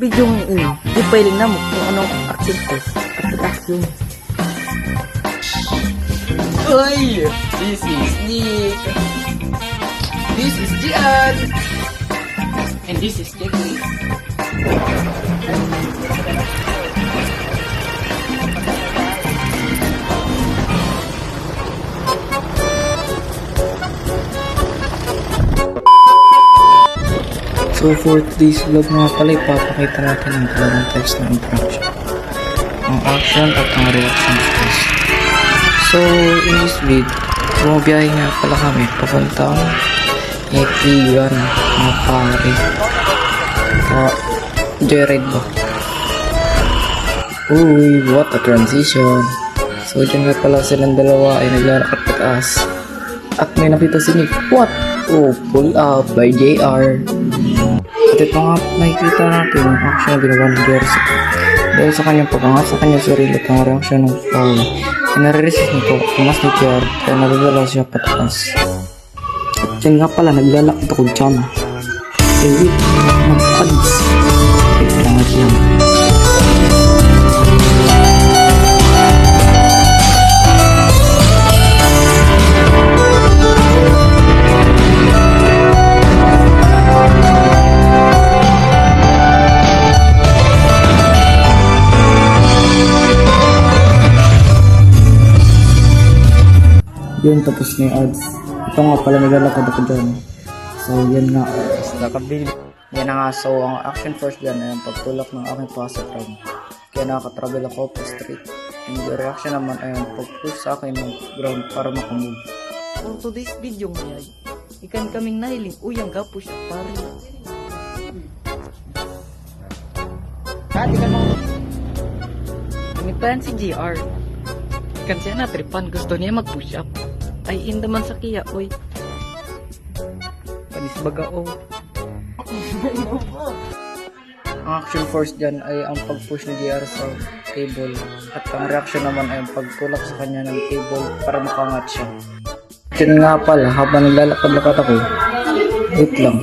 Video ini, di pailing na mo kung anong action test at action. Oi! This is Nick. This is Jian. And this is Jackie. So for today's vlog mga pala, ipapakita natin ang dalawang types ng interaction. Ang action at ang reaction test. So in this vid, bumabiyahe nga pala kami papuntang Ekigan mga pare. Joyride ba? Uy, what a transition. So dyan nga pala silang dalawa ay naglalakad pataas. At may nakita si Nick. What? Oh, pull up by JR. At ito nga nakikita natin ang action na ginawa ng Jersey. Dahil sa kanyang pagangat sa kanyang sarili at ang reaksyon ng Paul, ay nare-resist nito tumas ni JR kaya nalulala siya pataas. At yan nga pala naglalakad ako dyan. Eh wait, magpads. Wait lang at lang. Yun, tapos na yung ads. Ito nga pala naglalakad ako dyan. So yan nga. Yan na nga. So ang action first dyan ay ang pagtulak ng aking pasa from. Kaya nakakatravel ako pa straight. And the reaction naman ay ang pag-push sa akin ng ground para makamove. For today's video ngayon, ikan kaming nahiling uyang gapo siya pare. Kati ka mo. Piniplayan si JR. Ikan siya natripan, gusto niya mag-push up. Ay indaman sa kiya, oy. Panis baga o. Ang action force dyan ay ang pag-push ni JR sa cable. At ang reaction naman ay ang pagtulak sa kanya ng cable para makangat siya. Yun nga pala, habang naglalakad-lakad ako, wait lang,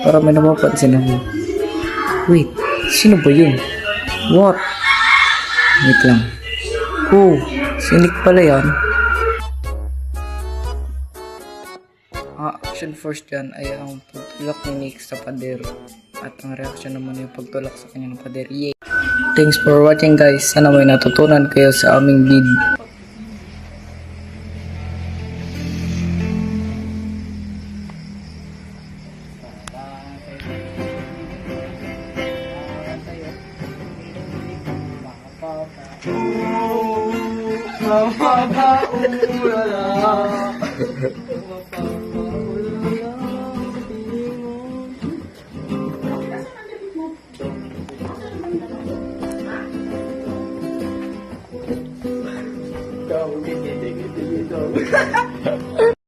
para may napapansin ako. Wait, sino ba yun? What? Wait lang. Oh, si Nick pala yan. Ang action first dyan ay ang pagtulak ni Nick sa pader. At ang reaction naman yung pagtulak sa kanya ng pader. Yay! Thanks for watching guys. Sana may natutunan kayo sa aming video. Go, get it.